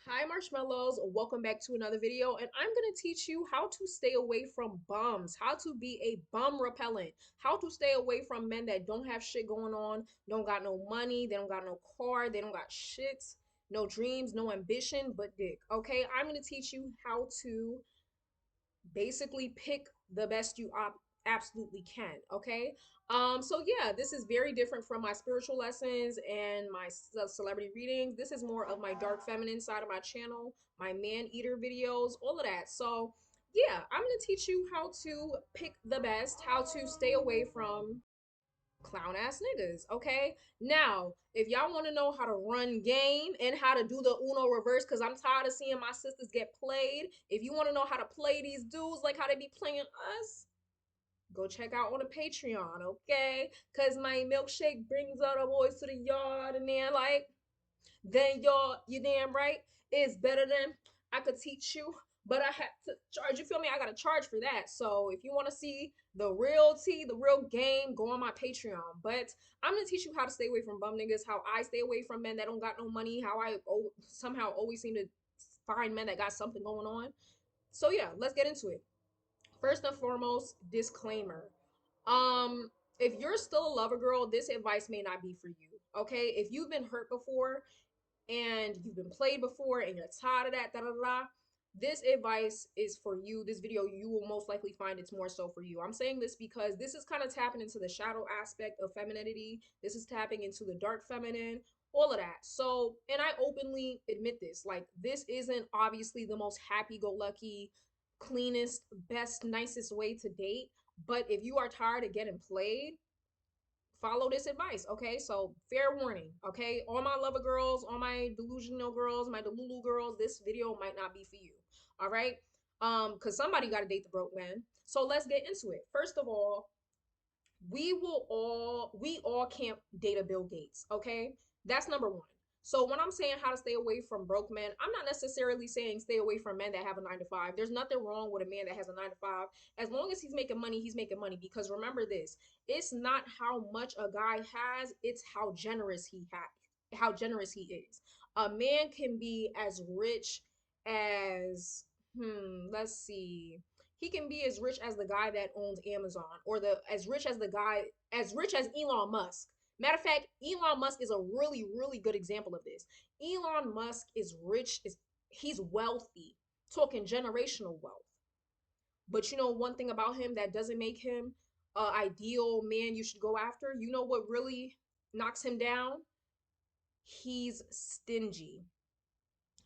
Hi marshmallows, welcome back to another video, and I'm going to teach you how to stay away from bums, how to be a bum repellent, how to stay away from men that don't have shit going on, don't got no money, they don't got no car, they don't got shit, no dreams, no ambition, but dick. Okay, I'm going to teach you how to basically pick the best you absolutely can. Okay, so yeah, this is very different from my spiritual lessons and my celebrity readings. This is more of my dark feminine side of my channel, my man eater videos, all of that. So yeah, I'm gonna teach you how to pick the best, how to stay away from clown ass niggas. Okay, now if y'all want to know how to run game and how to do the uno reverse, because I'm tired of seeing my sisters get played, if you want to know how to play these dudes like how they be playing us, go check out on the Patreon. Okay, because my milkshake brings all the boys to the yard, and then like, then you damn right, it's better than I could teach you, but I have to charge. You feel me? I gotta charge for that. So if you want to see the real tea, the real game, go on my Patreon. But I'm gonna teach you how to stay away from bum niggas, how I stay away from men that don't got no money, how I somehow always seem to find men that got something going on. So yeah, let's get into it. First and foremost, disclaimer. Um, if you're still a lover girl, this advice may not be for you. Okay, if you've been hurt before and you've been played before and you're tired of that, da da da, this advice is for you. This video, you will most likely find it's more so for you. I'm saying this because this is kind of tapping into the shadow aspect of femininity. This is tapping into the dark feminine, all of that. So, and I openly admit this, like, this isn't obviously the most happy go lucky, cleanest, best, nicest way to date. But if you are tired of getting played, follow this advice. Okay, so fair warning. Okay, all my lover girls, all my delusional girls, my delulu girls, this video might not be for you. All right, because somebody got to date the broke man. So let's get into it. First of all, we all can't date a Bill Gates. Okay, that's number one. So when I'm saying how to stay away from broke men, I'm not necessarily saying stay away from men that have a 9 to 5. There's nothing wrong with a man that has a 9 to 5. As long as he's making money, he's making money. Because remember this, it's not how much a guy has, it's how generous he is. A man can be as rich as let's see, he can be as rich as the guy that owns Amazon, or the as rich as the guy as rich as Elon Musk. Matter of fact, Elon Musk is a really, really good example of this. Elon Musk is rich, is he's wealthy, talking generational wealth. But you know one thing about him that doesn't make him a ideal man you should go after? You know what really knocks him down? He's stingy.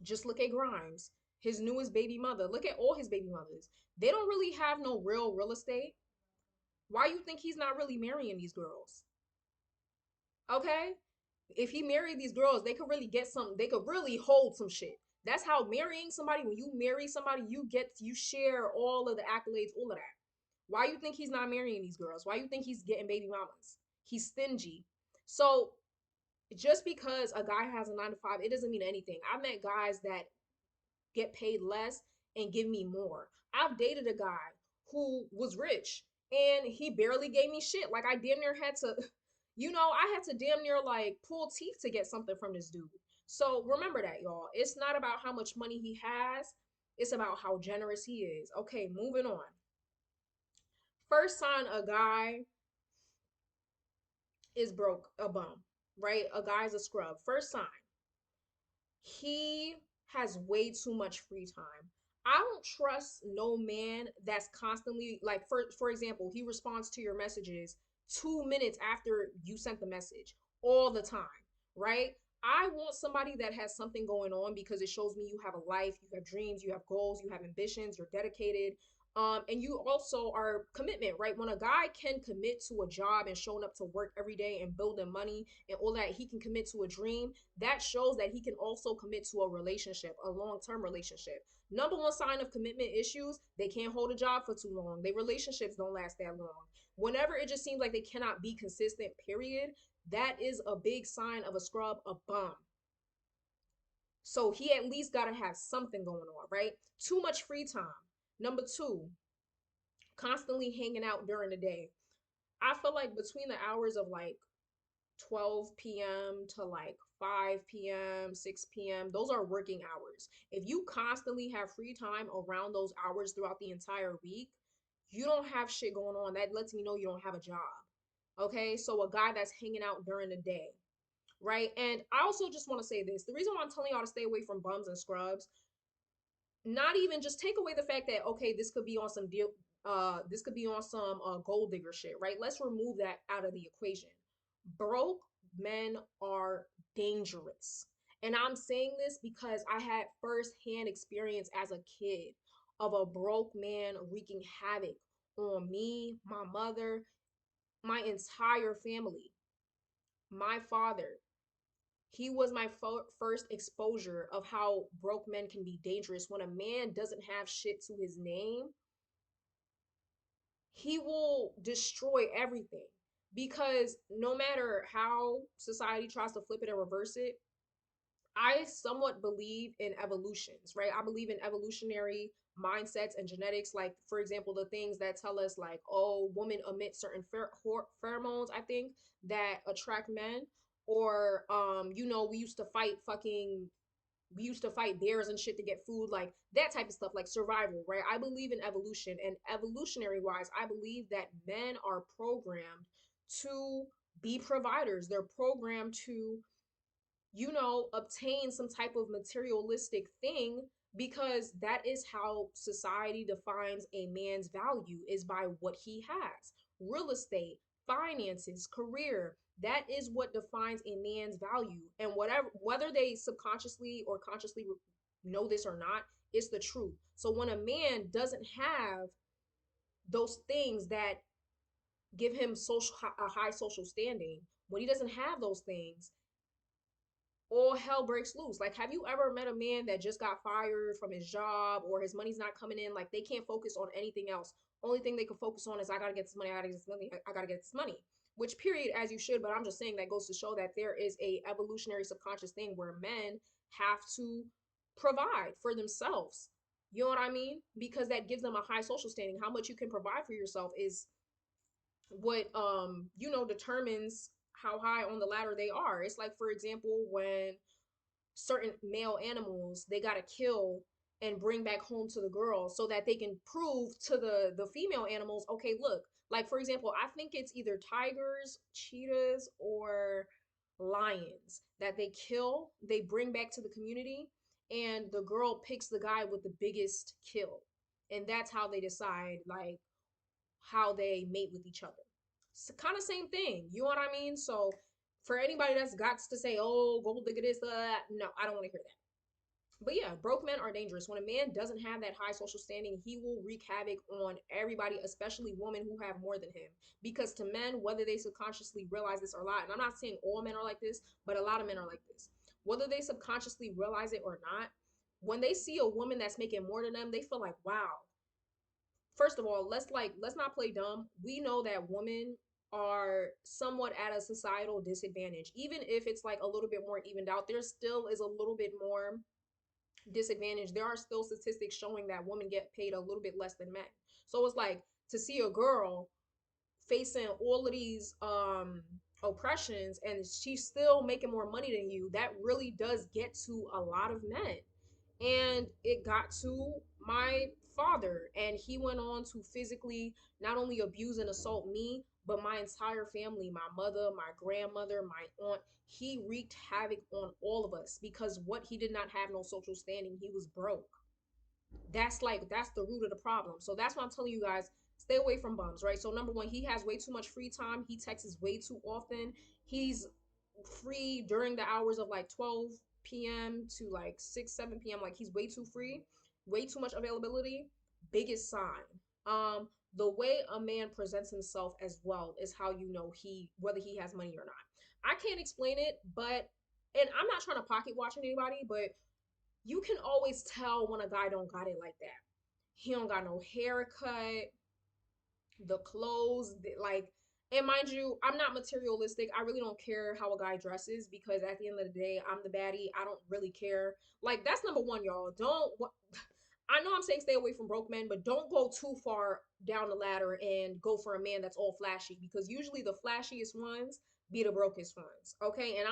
Just look at Grimes, his newest baby mother. Look at all his baby mothers. They don't really have no real estate. Why you think he's not really marrying these girls? Okay? If he married these girls, they could really get something. They could really hold some shit. That's how marrying somebody, when you marry somebody, you share all of the accolades, all of that. Why you think he's not marrying these girls? Why you think he's getting baby mamas? He's stingy. So just because a guy has a 9 to 5, it doesn't mean anything. I've met guys that get paid less and give me more. I've dated a guy who was rich and he barely gave me shit. Like I damn near had to, I had to damn near like pull teeth to get something from this dude. So remember that, y'all. It's not about how much money he has, it's about how generous he is. Okay, moving on. First sign a guy is broke, a bum, right? A guy's a scrub. First sign, he has way too much free time. I don't trust no man that's constantly like, for example, he responds to your messages 2 minutes after you sent the message all the time, right? I want somebody that has something going on because it shows me you have a life, you have dreams, you have goals, you have ambitions, you're dedicated. And you also are commitment, right? When a guy can commit to a job and showing up to work every day and building money and all that, he can commit to a dream. That shows that he can also commit to a relationship, a long-term relationship. Number one sign of commitment issues, they can't hold a job for too long. Their relationships don't last that long. Whenever it just seems like they cannot be consistent, period, that is a big sign of a scrub, a bum. So he at least got to have something going on, right? Too much free time. Number two, constantly hanging out during the day. I feel like between the hours of like 12 p.m. to like 5 p.m., 6 p.m., those are working hours. If you constantly have free time around those hours throughout the entire week, you don't have shit going on. That lets me know you don't have a job. Okay, so a guy that's hanging out during the day, right? And I also just want to say this, the reason why I'm telling y'all to stay away from bums and scrubs, not even just take away the fact that okay, this could be on some deal, this could be on some gold digger shit, right? Let's remove that out of the equation. Broke men are dangerous, and I'm saying this because I had firsthand experience as a kid of a broke man wreaking havoc on me, my mother, my entire family. My father, he was my first exposure of how broke men can be dangerous. When a man doesn't have shit to his name, he will destroy everything. Because no matter how society tries to flip it and reverse it, I somewhat believe in evolutions, right? I believe in evolutionary mindsets and genetics. Like, for example, the things that tell us, like, oh, women emit certain pheromones, I think, that attract men. Or, we used to fight bears and shit to get food, like that type of stuff, like survival, right? I believe in evolution, and evolutionary wise, I believe that men are programmed to be providers. They're programmed to, obtain some type of materialistic thing, because that is how society defines a man's value, is by what he has. Real estate, finances, career, that is what defines a man's value. And whether they subconsciously or consciously know this or not, it's the truth. So when a man doesn't have those things that give him a high social standing, when he doesn't have those things, all hell breaks loose. Like, have you ever met a man that just got fired from his job, or his money's not coming in? Like, they can't focus on anything else. Only thing they can focus on is, I gotta get this money, I gotta get this money, I gotta get this money. Which, period, as you should, but I'm just saying that goes to show that there is a evolutionary subconscious thing where men have to provide for themselves. You know what I mean? Because that gives them a high social standing. How much you can provide for yourself is what determines how high on the ladder they are. It's like, for example, when certain male animals, they got to kill and bring back home to the girl so that they can prove to the female animals, okay, look, like, for example, I think it's either tigers, cheetahs, or lions that they kill, they bring back to the community, and the girl picks the guy with the biggest kill, and that's how they decide, like, how they mate with each other. It's kind of same thing. You know what I mean? So for anybody that's got to say, oh, gold digger this, no, I don't want to hear that. But yeah, broke men are dangerous. When a man doesn't have that high social standing, he will wreak havoc on everybody, especially women who have more than him. Because to men, whether they subconsciously realize this or not, and I'm not saying all men are like this, but a lot of men are like this. Whether they subconsciously realize it or not, when they see a woman that's making more than them, they feel like, wow, first of all, let's not play dumb. We know that women are somewhat at a societal disadvantage. Even if it's like a little bit more evened out, there still is a little bit more disadvantage. There are still statistics showing that women get paid a little bit less than men. So it's like, to see a girl facing all of these oppressions and she's still making more money than you, that really does get to a lot of men. And it got to my father, and he went on to physically not only abuse and assault me, but my entire family, my mother, my grandmother, my aunt. He wreaked havoc on all of us because what, he did not have no social standing. He was broke. That's the root of the problem. So that's why I'm telling you guys, stay away from bums, right? So number one, he has way too much free time. He texts way too often. He's free during the hours of like 12 p.m. to like 6, 7 p.m. Like, he's way too free, way too much availability. Biggest sign. The way a man presents himself as well is how you know whether he has money or not. I can't explain it, but, and I'm not trying to pocket watch anybody, but you can always tell when a guy don't got it like that. He don't got no haircut, the clothes, like, and mind you, I'm not materialistic. I really don't care how a guy dresses, because at the end of the day, I'm the baddie. I don't really care. Like, that's number one, y'all. Don't. I know I'm saying stay away from broke men, but don't go too far down the ladder and go for a man that's all flashy, because usually the flashiest ones be the brokest ones. Okay, and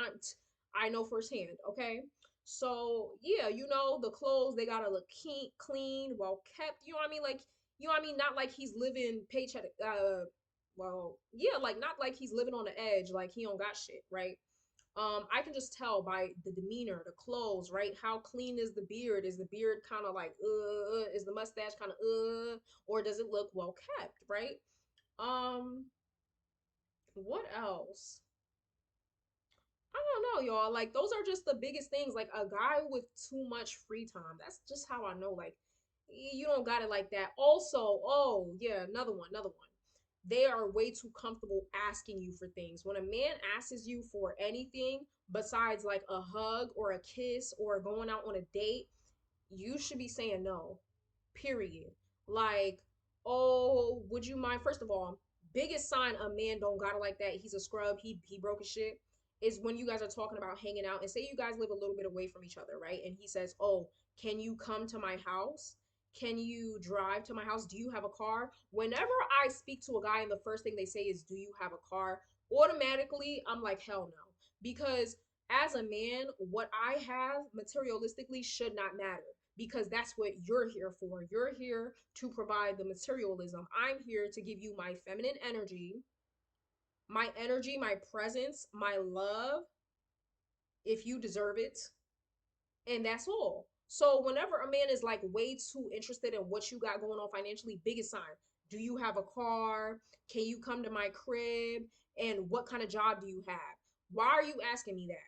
I know firsthand, okay? So yeah, the clothes they gotta look clean, well kept. You know what I mean? Like, you know what I mean? Not like he's living paycheck. Well, yeah, like not like he's living on the edge, like he don't got shit, right? I can just tell by the demeanor, the clothes, right? How clean is the beard? Is the beard kind of like is the mustache kind of or does it look well kept, right? Um, what else? I don't know, y'all. Like those are just the biggest things. Like a guy with too much free time. That's just how I know. Like you don't got it like that. Also, oh yeah, another one. They are way too comfortable asking you for things. When a man asks you for anything besides like a hug or a kiss or going out on a date, you should be saying no. Period. Like, oh, would you mind? First of all, biggest sign a man don't got it like that. He's a scrub. He broke his shit. Is when you guys are talking about hanging out and say you guys live a little bit away from each other, right? And he says, "Oh, can you come to my house? Can you drive to my house? Do you have a car?" Whenever I speak to a guy and the first thing they say is, "Do you have a car?" Automatically, I'm like, "Hell no." Because as a man, what I have materialistically should not matter because that's what you're here for. You're here to provide the materialism. I'm here to give you my feminine energy, my presence, my love, if you deserve it. And that's all. So whenever a man is like way too interested in what you got going on financially, biggest sign. Do you have a car? Can you come to my crib? And what kind of job do you have? Why are you asking me that?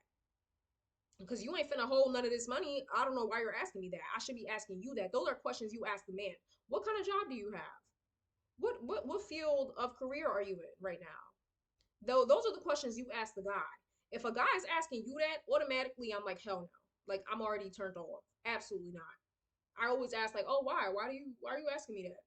Because you ain't finna hold none of this money. I don't know why you're asking me that. I should be asking you that. Those are questions you ask the man. What kind of job do you have? What field of career are you in right now? Though those are the questions you ask the guy. If a guy is asking you that, automatically I'm like, hell no. Like I'm already turned off. Absolutely not. I always ask like, oh why? Why are you asking me that?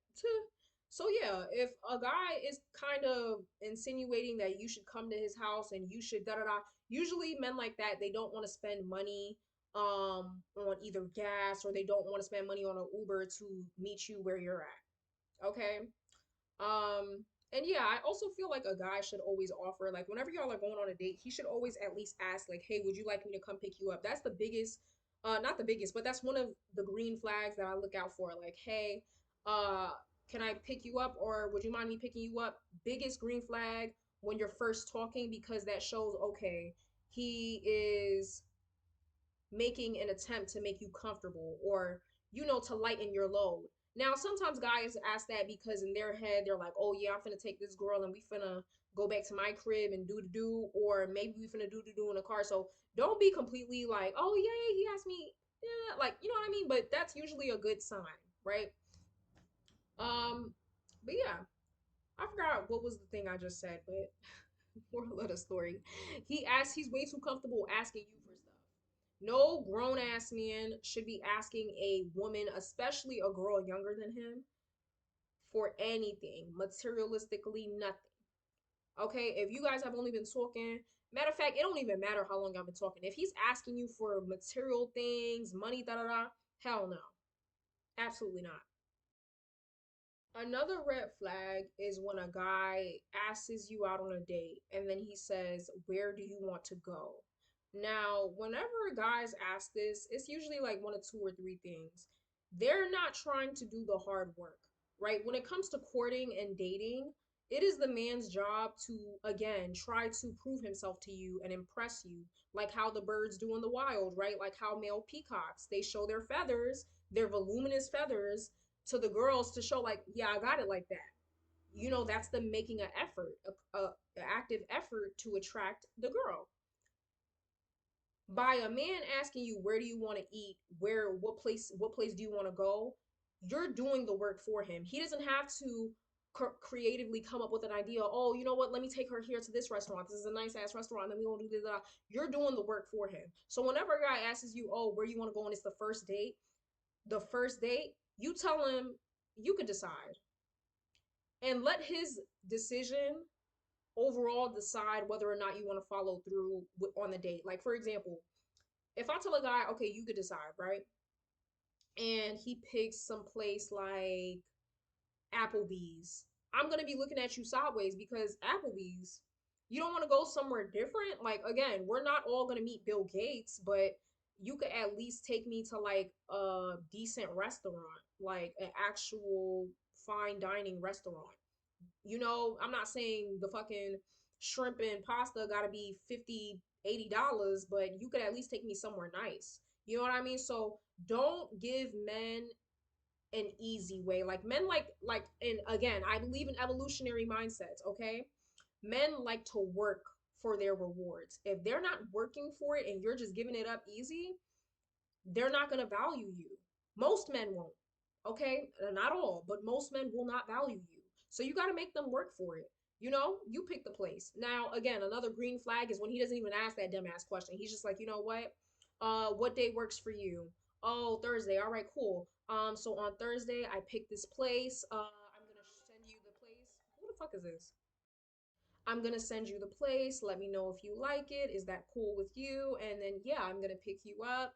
So yeah, if a guy is kind of insinuating that you should come to his house and you should da da da, usually men like that they don't want to spend money on either gas or they don't want to spend money on an Uber to meet you where you're at. Okay? Um, and yeah, I also feel like a guy should always offer, like, whenever y'all are going on a date, he should always at least ask, like, hey, would you like me to come pick you up? That's the biggest, not the biggest, but that's one of the green flags that I look out for. Like, hey, uh, can I pick you up or would you mind me picking you up? Biggest green flag when you're first talking because that shows, okay, he is making an attempt to make you comfortable or to lighten your load. Now sometimes guys ask that because in their head they're like, oh yeah, I'm finna take this girl and we finna go back to my crib and do to do, or maybe we finna do to do in the car. So don't be completely like, oh yeah, he asked me, yeah, like, you know what I mean? But that's usually a good sign, right? um but yeah, I forgot what was the thing I just said, but moral of the story, he's way too comfortable asking you for stuff. No grown ass man should be asking a woman, especially a girl younger than him, for anything materialistically, nothing. Okay, if you guys have only been talking, matter of fact, it don't even matter how long I've been talking. If he's asking you for material things, money, da da da, hell no, absolutely not. Another red flag is when a guy asks you out on a date and then he says, where do you want to go? Now, whenever guys ask this, it's usually like one of two or three things. They're not trying to do the hard work, right? When it comes to courting and dating, it is the man's job to, again, try to prove himself to you and impress you, like how the birds do in the wild, right? Like how male peacocks, they show their feathers, their voluminous feathers to the girls to show like, yeah, I got it like that. That's them making an effort, a active effort to attract the girl. By a man asking you where do you want to eat, what place do you want to go, you're doing the work for him. He doesn't have to creatively come up with an idea. Oh, you know what? Let me take her here to this restaurant. This is a nice ass restaurant. Then we gonna do this. You're doing the work for him. So whenever a guy asks you, oh, where you want to go, and it's the first date, you tell him you could decide and let his decision overall decide whether or not you want to follow through on the date. Like, for example, if I tell a guy, okay, you could decide, right? And he picks some place like Applebee's, I'm going to be looking at you sideways because Applebee's, You don't want to go somewhere different? Like, again, we're not all gonna meet Bill Gates, but you could at least take me to like a decent restaurant, like an actual fine dining restaurant. I'm not saying the fucking shrimp and pasta gotta be 50, $80, but you could at least take me somewhere nice. You know what I mean? So don't give men an easy way. Like men and again, I believe in evolutionary mindsets, okay? Men like to work for their rewards. If they're not working for it and you're just giving it up easy, they're not going to value you. Most men won't. Okay? Not all, but most men will not value you. So you got to make them work for it. You pick the place. Now, again, another green flag is when he doesn't even ask that dumbass question. He's just like, you know what day works for you? Oh, Thursday. All right, cool. So on Thursday, I picked this place. I'm gonna send you the place. Who the fuck is this? I'm gonna send you the place. Let me know if you like it. Is that cool with you? And then yeah, I'm gonna pick you up.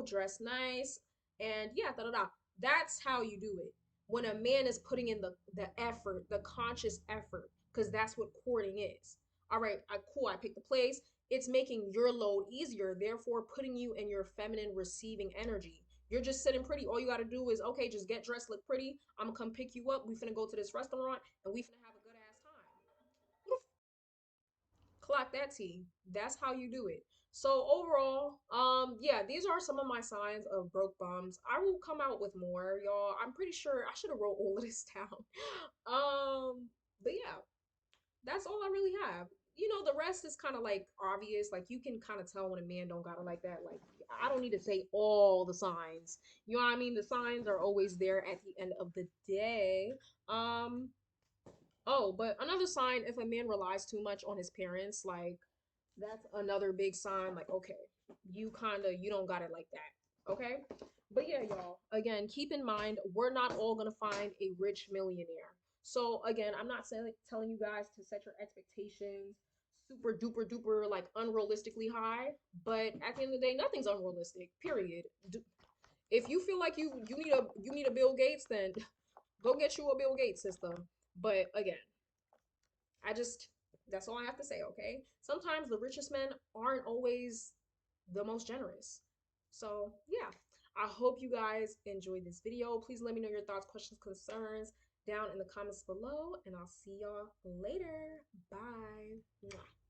Dress nice, and yeah, da da da. That's how you do it. When a man is putting in the effort, the conscious effort, because that's what courting is. All right, cool. I picked the place. It's making your load easier, therefore putting you in your feminine receiving energy. You're just sitting pretty. All you got to do is okay, just get dressed, look pretty. I'm gonna come pick you up. We finna go to this restaurant and we finna have a good ass time. Clock that T. That's how you do it. So overall, yeah, these are some of my signs of broke bums. I will come out with more, y'all. I'm pretty sure I should have wrote all of this down. But yeah, that's all I really have. The rest is kind of like obvious. Like you can kind of tell when a man don't got it like that. Like I don't need to say all the signs. You know what I mean? The signs are always there at the end of the day. Um, Oh, but another sign if a man relies too much on his parents, like that's another big sign. Like, okay, you don't got it like that. Okay? But yeah, y'all, again, keep in mind, we're not all gonna find a rich millionaire. So again, I'm not saying telling you guys to set your expectations super duper duper like unrealistically high, but at the end of the day, nothing's unrealistic. Period. If you feel like you need a Bill Gates, then go get you a Bill Gates system. But again, I just, that's all I have to say, okay? Sometimes the richest men aren't always the most generous. So, yeah, I hope you guys enjoyed this video. Please let me know your thoughts, questions, concerns down in the comments below, and I'll see y'all later. Bye. Mwah.